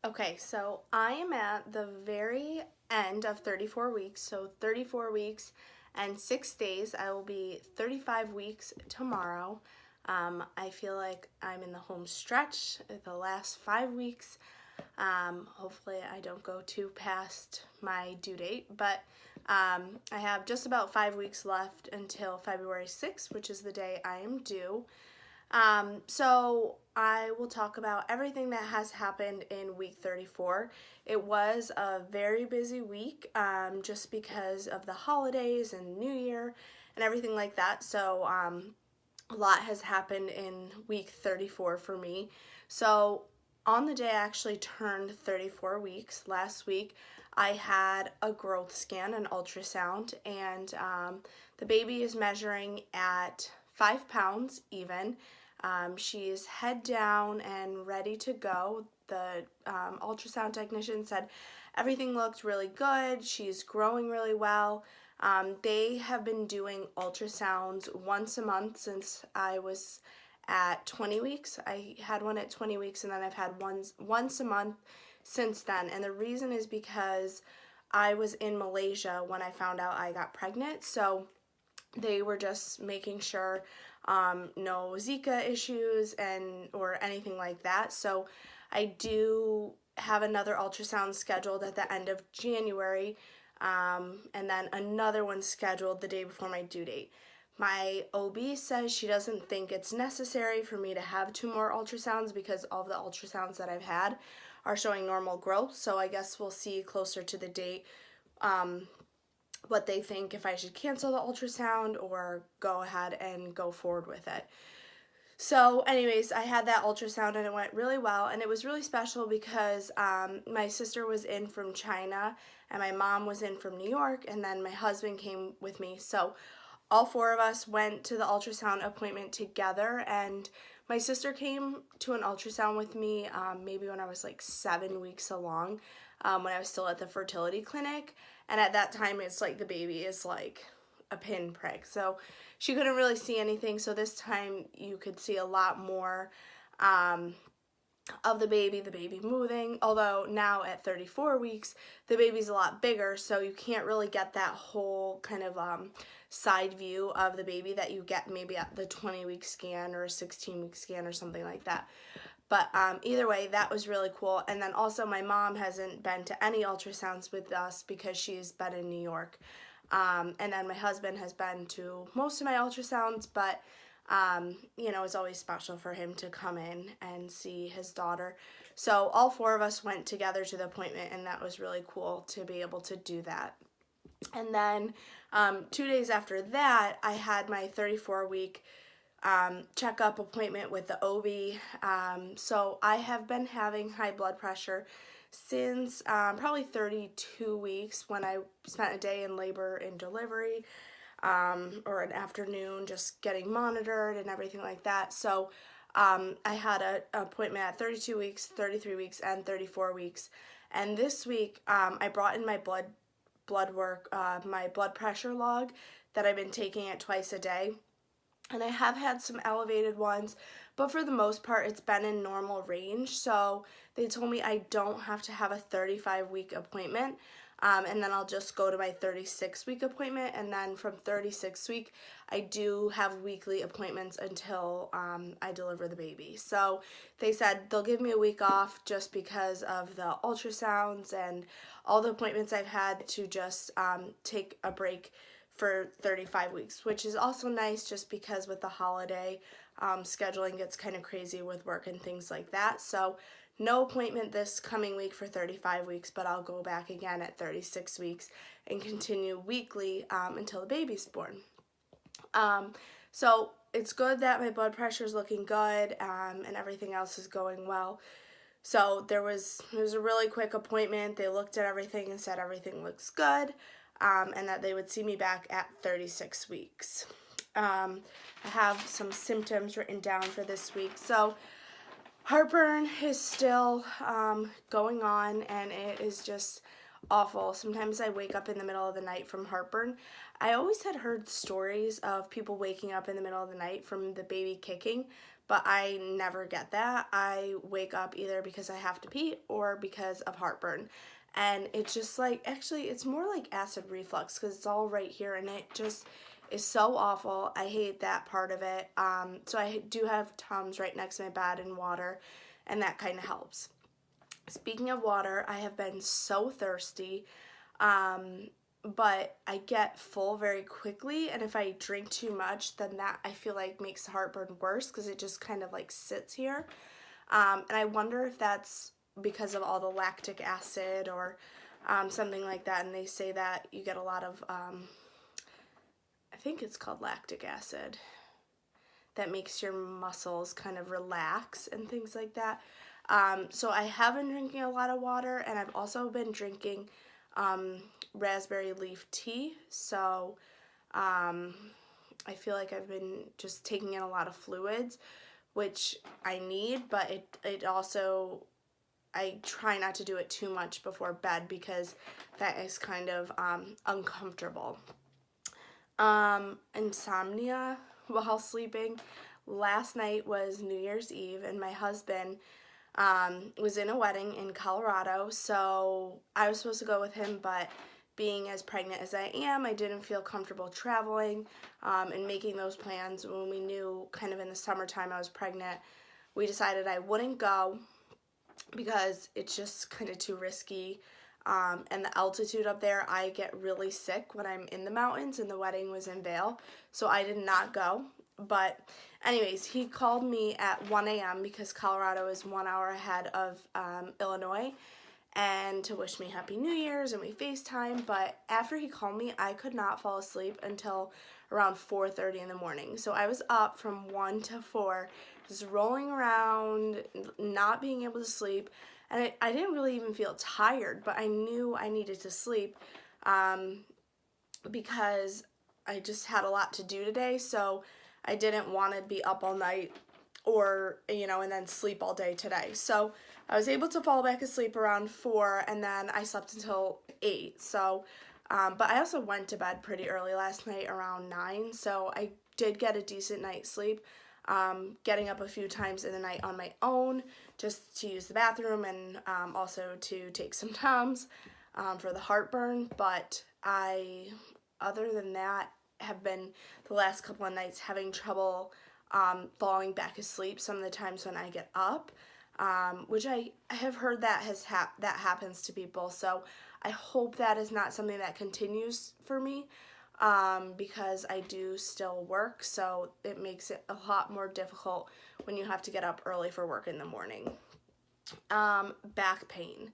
Okay, so I am at the very end of 34 weeks. So 34 weeks and 6 days. I will be 35 weeks tomorrow. I feel like I'm in the home stretch, the last 5 weeks. Hopefully I don't go too past my due date, but I have just about 5 weeks left until February 6th, which is the day I am due. So I will talk about everything that has happened in week 34. It was a very busy week just because of the holidays and New Year and everything like that. So a lot has happened in week 34 for me. So on the day I actually turned 34 weeks last week, I had a growth scan, an ultrasound, and the baby is measuring at 5 pounds even. She's head down and ready to go. The ultrasound technician said everything looked really good. She's growing really well. They have been doing ultrasounds once a month since I was at 20 weeks. I had one at 20 weeks and then I've had once a month since then. And the reason is because I was in Malaysia when I found out I got pregnant. So they were just making sure no Zika issues or anything like that. So I do have another ultrasound scheduled at the end of January, and then another one scheduled the day before my due date. My OB says she doesn't think it's necessary for me to have 2 more ultrasounds because all of the ultrasounds that I've had are showing normal growth. So I guess we'll see closer to the date what they think, if I should cancel the ultrasound or go ahead and go forward with it. So anyways, I had that ultrasound and it went really well, and it was really special because my sister was in from China and my mom was in from New York, and then my husband came with me. So all 4 of us went to the ultrasound appointment together, and my sister came to an ultrasound with me maybe when I was like 7 weeks along, when I was still at the fertility clinic. And at that time, it's like the baby is like a pinprick. So she couldn't really see anything. So this time you could see a lot more of the baby moving. Although now at 34 weeks, the baby's a lot bigger. So you can't really get that whole kind of side view of the baby that you get maybe at the 20-week scan or a 16-week scan or something like that. But either way, that was really cool. And then also my mom hasn't been to any ultrasounds with us because she's been in New York. And then my husband has been to most of my ultrasounds, but it's always special for him to come in and see his daughter. So all 4 of us went together to the appointment, and that was really cool to be able to do that. And then 2 days after that, I had my 34-week checkup appointment with the OB. So I have been having high blood pressure since probably 32 weeks, when I spent a day in labor and delivery, or an afternoon just getting monitored and everything like that. So I had an appointment at 32 weeks, 33 weeks, and 34 weeks. And this week I brought in my blood work, my blood pressure log that I've been taking it twice a day. And I have had some elevated ones, but for the most part, it's been in normal range. So they told me I don't have to have a 35-week appointment, and then I'll just go to my 36-week appointment. And then from 36 week, I do have weekly appointments until I deliver the baby. So they said they'll give me a week off just because of the ultrasounds and all the appointments I've had, to just take a break for 35 weeks, which is also nice just because with the holiday, scheduling gets kind of crazy with work and things like that. So no appointment this coming week for 35 weeks, but I'll go back again at 36 weeks and continue weekly until the baby's born. So it's good that my blood pressure is looking good, and everything else is going well. So it was a really quick appointment. They looked at everything and said everything looks good. And that they would see me back at 36 weeks. I have some symptoms written down for this week. So heartburn is still going on, and it is just awful. Sometimes I wake up in the middle of the night from heartburn. I always had heard stories of people waking up in the middle of the night from the baby kicking, but I never get that. I wake up either because I have to pee or because of heartburn. And it's just like, actually, it's more like acid reflux because it's all right here, and it just is so awful. I hate that part of it. So I do have Tums right next to my bed and water, and that kind of helps. Speaking of water, I have been so thirsty, but I get full very quickly, and if I drink too much, then that I feel like makes the heartburn worse because it just kind of like sits here. And I wonder if that's because of all the lactic acid or something like that, and they say that you get a lot of, I think it's called lactic acid, that makes your muscles kind of relax and things like that. So I have been drinking a lot of water, and I've also been drinking raspberry leaf tea. So I feel like I've been just taking in a lot of fluids, which I need, but it also, I try not to do it too much before bed because that is kind of uncomfortable. Insomnia while sleeping. Last night was New Year's Eve, and my husband was in a wedding in Colorado, so I was supposed to go with him, but being as pregnant as I am, I didn't feel comfortable traveling and making those plans. When we knew kind of in the summertime I was pregnant, we decided I wouldn't go because it's just kind of too risky. And the altitude up there, I get really sick when I'm in the mountains, and the wedding was in Vail, so I did not go. But anyways, he called me at 1 a.m. because Colorado is 1 hour ahead of Illinois, and to wish me Happy New Year's, and we FaceTime. But after he called me, I could not fall asleep until around 4:30 in the morning. So I was up from 1 to 4, just rolling around, not being able to sleep. And I didn't really even feel tired, but I knew I needed to sleep because I just had a lot to do today. So I didn't want to be up all night or, and then sleep all day today. So I was able to fall back asleep around 4, and then I slept until 8. So, but I also went to bed pretty early last night around 9. So I did get a decent night's sleep. Getting up a few times in the night on my own just to use the bathroom, and also to take some Tums for the heartburn. But other than that, have been the last couple of nights having trouble falling back asleep some of the times when I get up, which I have heard that that happens to people. So I hope that is not something that continues for me. Because I do still work, so it makes it a lot more difficult when you have to get up early for work in the morning. Back pain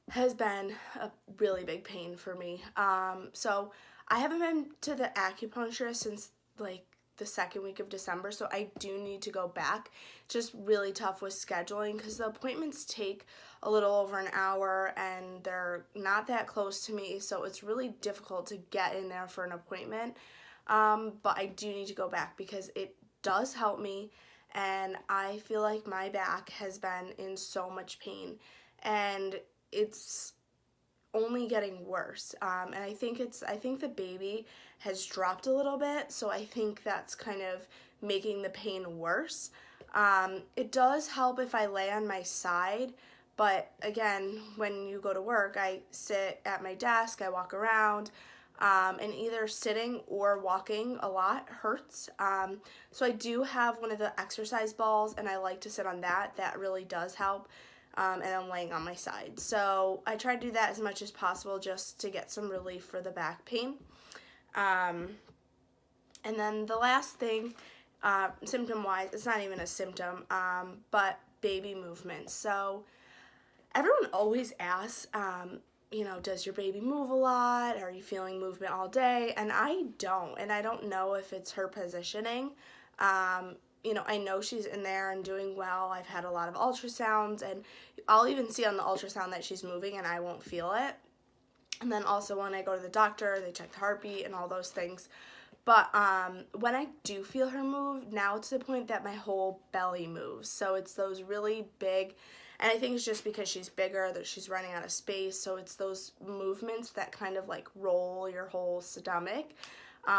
has been a really big pain for me. So I haven't been to the acupuncturist since like the second week of December, so I do need to go back. It's just really tough with scheduling because the appointments take a little over an hour, and they're not that close to me, so it's really difficult to get in there for an appointment. But I do need to go back because it does help me, and I feel like my back has been in so much pain, and it's only getting worse. And I think the baby has dropped a little bit, so I think that's kind of making the pain worse. It does help if I lay on my side, but again, when you go to work, I sit at my desk, I walk around, and either sitting or walking a lot hurts. So I do have one of the exercise balls, and I like to sit on that. That really does help. And I'm laying on my side. So I try to do that as much as possible just to get some relief for the back pain. And then the last thing, symptom-wise, it's not even a symptom, but baby movement. So everyone always asks, does your baby move a lot? Are you feeling movement all day? And I don't. And I don't know if it's her positioning. I know she's in there and doing well. I've had a lot of ultrasounds, and I'll even see on the ultrasound that she's moving, and I won't feel it. And then also when I go to the doctor, they check the heartbeat and all those things. But when I do feel her move, now it's to the point that my whole belly moves. So it's those really big, and I think it's just because she's bigger that she's running out of space. So it's those movements that kind of like roll your whole stomach.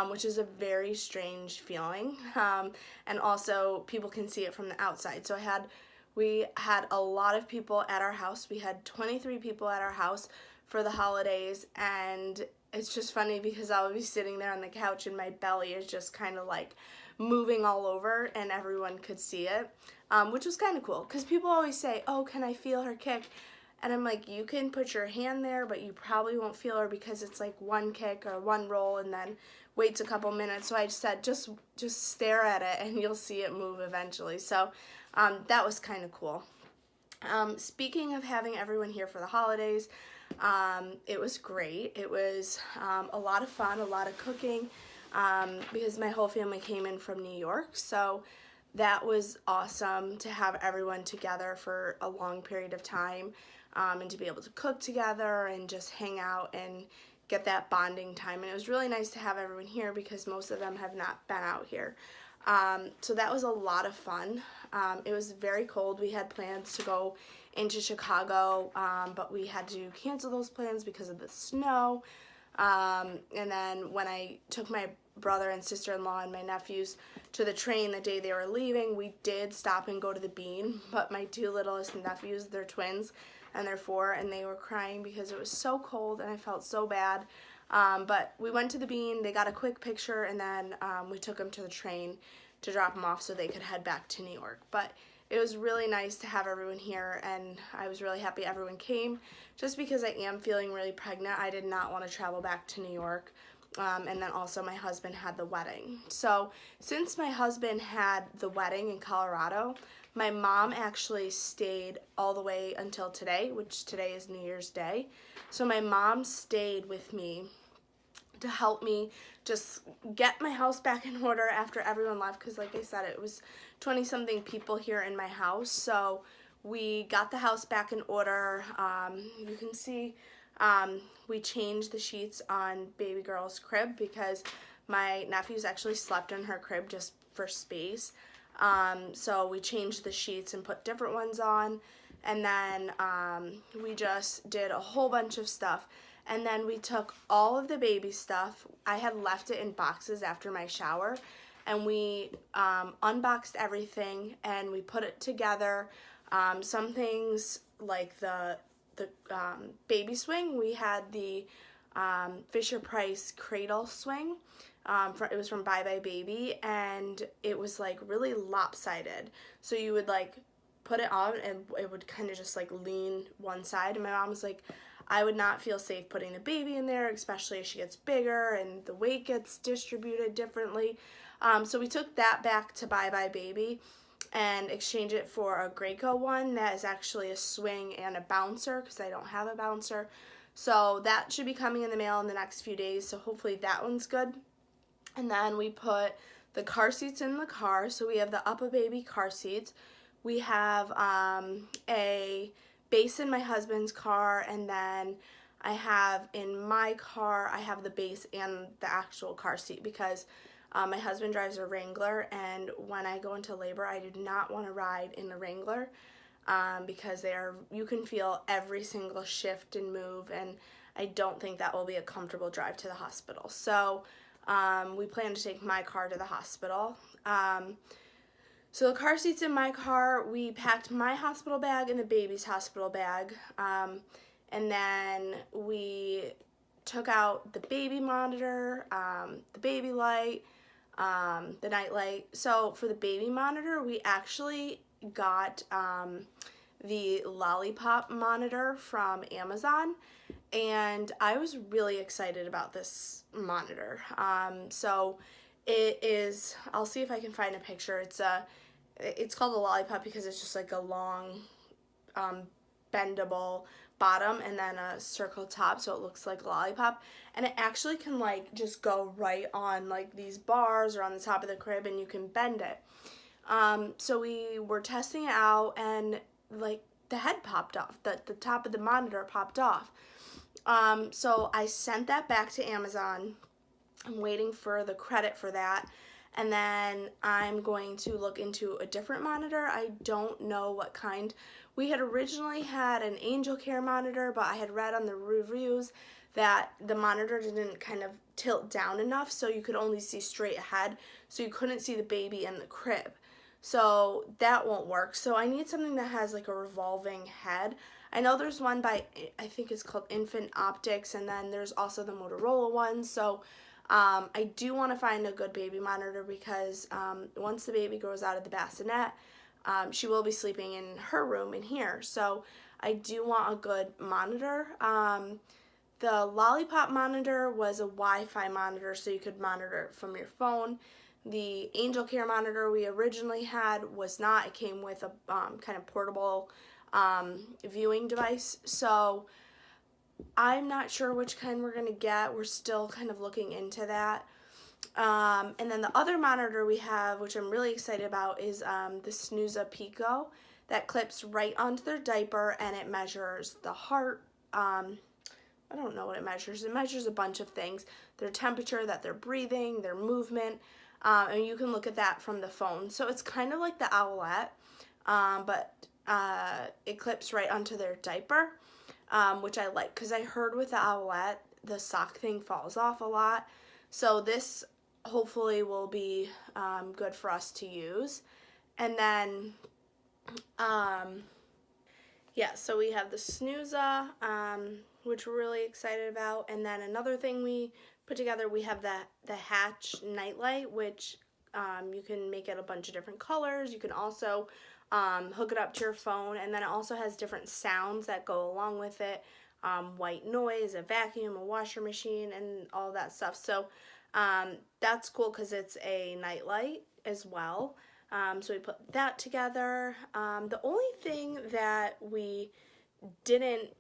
which is a very strange feeling. And also people can see it from the outside. So we had a lot of people at our house. We had 23 people at our house for the holidays, and it's just funny because I'll be sitting there on the couch and my belly is just kind of like moving all over and everyone could see it, which was kind of cool because people always say, oh, can I feel her kick? And I'm like, you can put your hand there, but you probably won't feel her because it's like one kick or one roll and then waits a couple minutes. So I just said, just stare at it and you'll see it move eventually. So that was kind of cool. Speaking of having everyone here for the holidays, it was great. It was a lot of fun, a lot of cooking, because my whole family came in from New York. So that was awesome to have everyone together for a long period of time, and to be able to cook together and just hang out and get that bonding time. And it was really nice to have everyone here because most of them have not been out here. So that was a lot of fun. It was very cold. We had plans to go into Chicago, but we had to cancel those plans because of the snow. And then when I took my brother and sister-in-law and my nephews to the train the day they were leaving, we did stop and go to the Bean, but my two littlest nephews, they're twins, and they're 4, and they were crying because it was so cold and I felt so bad. But we went to the Bean, they got a quick picture, and then we took them to the train to drop them off so they could head back to New York. But it was really nice to have everyone here, and I was really happy everyone came. Just because I am feeling really pregnant, I did not want to travel back to New York. And then also my husband had the wedding. So since my husband had the wedding in Colorado, my mom actually stayed all the way until today, which today is New Year's Day. So my mom stayed with me to help me just get my house back in order after everyone left, because like I said, it was 20-something people here in my house. So we got the house back in order. You can see we changed the sheets on baby girl's crib because my nephews actually slept in her crib just for space. So we changed the sheets and put different ones on, and then we just did a whole bunch of stuff. And then we took all of the baby stuff. I had left it in boxes after my shower, and we unboxed everything and we put it together. Some things like the baby swing, we had the Fisher-Price cradle swing. It was from Bye Bye Baby, and it was like really lopsided. So you would like put it on and it would kind of just like lean one side. And my mom was like, I would not feel safe putting the baby in there, especially as she gets bigger and the weight gets distributed differently. So we took that back to Bye Bye Baby and exchanged it for a Graco one that is actually a swing and a bouncer, because I don't have a bouncer. So that should be coming in the mail in the next few days, so hopefully that one's good. And then we put the car seats in the car. So we have the Uppa Baby car seats. We have a base in my husband's car, and then I have in my car, I have the base and the actual car seat because my husband drives a Wrangler, and when I go into labor, I do not want to ride in the Wrangler because you can feel every single shift and move, and I don't think that will be a comfortable drive to the hospital. So we plan to take my car to the hospital. So the car seat's in my car. We packed my hospital bag and the baby's hospital bag. And then we took out the baby monitor, the baby light, the night light. So for the baby monitor, we actually got the Lollipop monitor from Amazon. And I was really excited about this monitor. So it is, I'll see if I can find a picture. It's called a Lollipop because it's just like a long, bendable bottom and then a circle top, so it looks like a lollipop. And it actually can like just go right on like these bars or on the top of the crib, and you can bend it. So we were testing it out, and like the head popped off, the top of the monitor popped off. So I sent that back to Amazon. I'm waiting for the credit for that. And then I'm going to look into a different monitor. I don't know what kind. We had originally had an Angel Care monitor, but I had read on the reviews that the monitor didn't kind of tilt down enough, so you could only see straight ahead, so you couldn't see the baby in the crib. So that won't work. So I need something that has like a revolving head. I know there's one by, I think it's called Infant Optics, and then there's also the Motorola one. So I do want to find a good baby monitor because once the baby grows out of the bassinet, she will be sleeping in her room in here. So I do want a good monitor. The Lollipop monitor was a Wi-Fi monitor, so you could monitor it from your phone. The Angel Care monitor we originally had was not. It came with a kind of portable viewing device. So I'm not sure which kind we're going to get. We're still kind of looking into that. And then the other monitor we have, which I'm really excited about, is the Snooza Pico that clips right onto their diaper, and it measures the heart. I don't know what it measures. It measures a bunch of things. Their temperature, that they're breathing, their movement, and you can look at that from the phone. So it's kind of like the Owlette, but it clips right onto their diaper, which I like because I heard with the Owlette, the sock thing falls off a lot. So this hopefully will be good for us to use. And then, yeah, so we have the Snooza, which we're really excited about. And then another thing we put together, we have the Hatch nightlight, which you can make it a bunch of different colors. You can also hook it up to your phone, and then it also has different sounds that go along with it. White noise, a vacuum, a washer machine, and all that stuff. So that's cool because it's a nightlight as well. So we put that together. The only thing that we didn't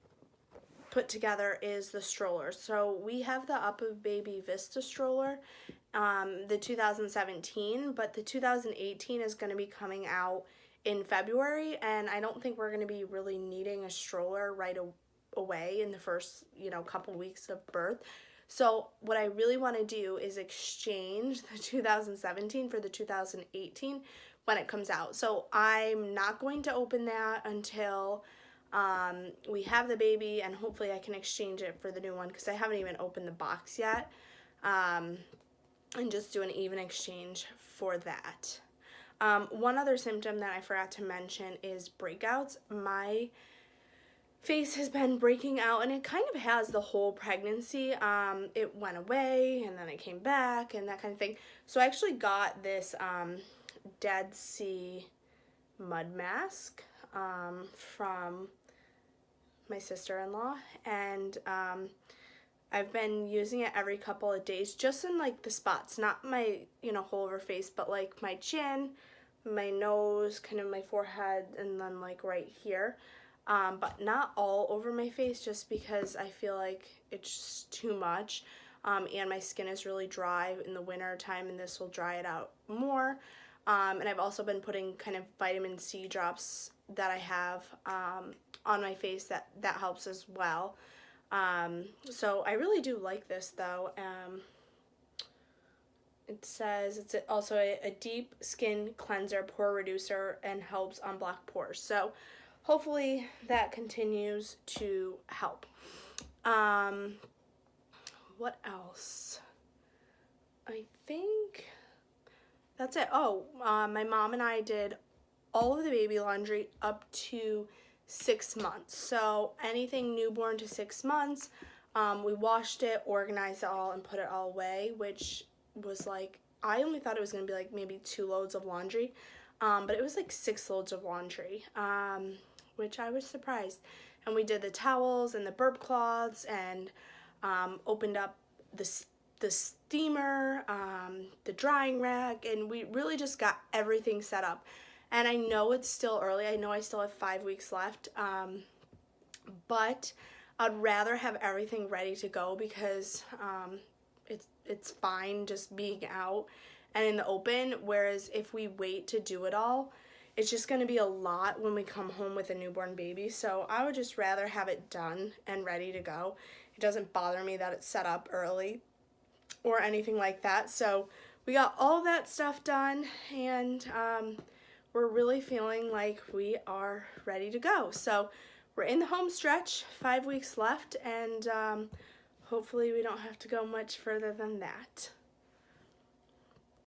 put together is the stroller. So we have the Up a Baby Vista stroller, the 2017, but the 2018 is going to be coming out in February, and I don't think we're going to be really needing a stroller right away in the first, couple weeks of birth. So what I really want to do is exchange the 2017 for the 2018 when it comes out. So I'm not going to open that until we have the baby, and hopefully I can exchange it for the new one because I haven't even opened the box yet, and just do an even exchange for that. One other symptom that I forgot to mention is breakouts. My face has been breaking out, and it kind of has the whole pregnancy. It went away and then it came back and that kind of thing. So I actually got this Dead Sea mud mask from my sister-in-law, and I've been using it every couple of days just in like the spots, not my whole over face, but like my chin, my nose, kind of my forehead, and then like right here. But not all over my face, just because I feel like it's just too much, and my skin is really dry in the winter time, and this will dry it out more. And I've also been putting kind of vitamin C drops that I have on my face that helps as well. So I really do like this though. It says it's also a deep skin cleanser, pore reducer, and helps unblock pores. So hopefully that continues to help. What else? I think that's it. Oh, my mom and I did all of the baby laundry up to 6 months. So anything newborn to 6 months, we washed it, organized it all, and put it all away, which was like, I only thought it was going to be like maybe 2 loads of laundry, but it was like 6 loads of laundry, which I was surprised. And we did the towels and the burp cloths, and opened up the steamer, the drying rack, and we really just got everything set up. And I know it's still early. I know I still have 5 weeks left, but I'd rather have everything ready to go because it's fine just being out and in the open, whereas if we wait to do it all, it's just going to be a lot when we come home with a newborn baby. So I would just rather have it done and ready to go. It doesn't bother me that it's set up early or anything like that. So we got all that stuff done, and we're really feeling like we are ready to go. So we're in the home stretch, 5 weeks left, and hopefully we don't have to go much further than that.